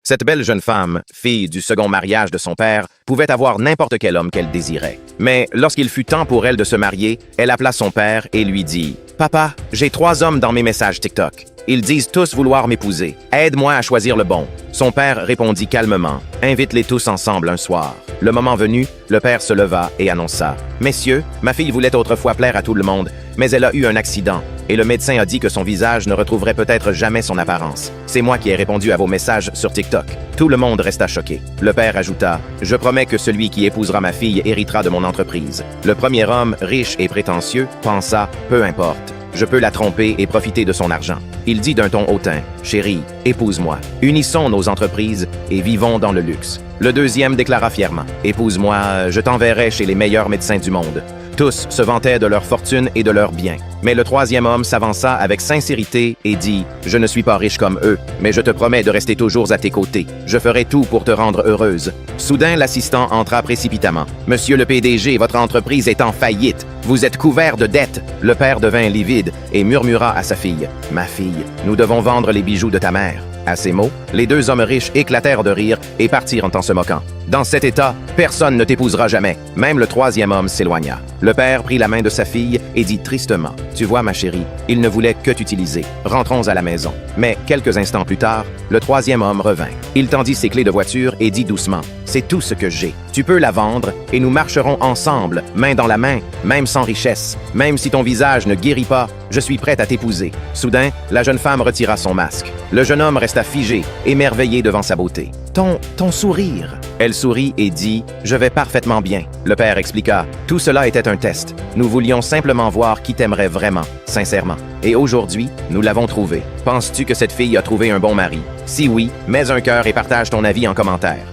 Cette belle jeune femme, fille du second mariage de son père, pouvait avoir n'importe quel homme qu'elle désirait. Mais lorsqu'il fut temps pour elle de se marier, elle appela son père et lui dit « Papa, j'ai 3 hommes dans mes messages TikTok. Ils disent tous vouloir m'épouser. Aide-moi à choisir le bon. » Son père répondit calmement « Invite-les tous ensemble un soir. » Le moment venu, le père se leva et annonça « Messieurs, ma fille voulait autrefois plaire à tout le monde, mais elle a eu un accident. Et le médecin a dit que son visage ne retrouverait peut-être jamais son apparence. C'est moi qui ai répondu à vos messages sur TikTok. » Tout le monde resta choqué. Le père ajouta « Je promets que celui qui épousera ma fille héritera de mon entreprise. » Le premier homme, riche et prétentieux, pensa « Peu importe. Je peux la tromper et profiter de son argent. » Il dit d'un ton hautain « Chérie, épouse-moi. Unissons nos entreprises et vivons dans le luxe. » Le deuxième déclara fièrement « Épouse-moi, je t'enverrai chez les meilleurs médecins du monde. » Tous se vantaient de leur fortune et de leurs biens. Mais le troisième homme s'avança avec sincérité et dit « Je ne suis pas riche comme eux, mais je te promets de rester toujours à tes côtés. Je ferai tout pour te rendre heureuse. » Soudain, l'assistant entra précipitamment. « Monsieur le PDG, votre entreprise est en faillite. Vous êtes couvert de dettes. » Le père devint livide et murmura à sa fille « Ma fille, nous devons vendre les bijoux de ta mère. » À ces mots, les 2 hommes riches éclatèrent de rire et partirent en se moquant. « Dans cet état, personne ne t'épousera jamais. » Même le troisième homme s'éloigna. Le père prit la main de sa fille et dit tristement « Tu vois, ma chérie, il ne voulait que t'utiliser. Rentrons à la maison. » Mais quelques instants plus tard, le troisième homme revint. Il tendit ses clés de voiture et dit doucement « C'est tout ce que j'ai. Tu peux la vendre et nous marcherons ensemble, main dans la main, même sans richesse. Même si ton visage ne guérit pas, je suis prête à t'épouser. » Soudain, la jeune femme retira son masque. Le jeune homme resta figé, émerveillé devant sa beauté. « Ton sourire !» Elle sourit et dit « Je vais parfaitement bien. » Le père expliqua « Tout cela était un test. Nous voulions simplement voir qui t'aimerait vraiment, sincèrement. Et aujourd'hui, nous l'avons trouvé. Penses-tu que cette fille a trouvé un bon mari? Si oui, mets un cœur et partage ton avis en commentaire.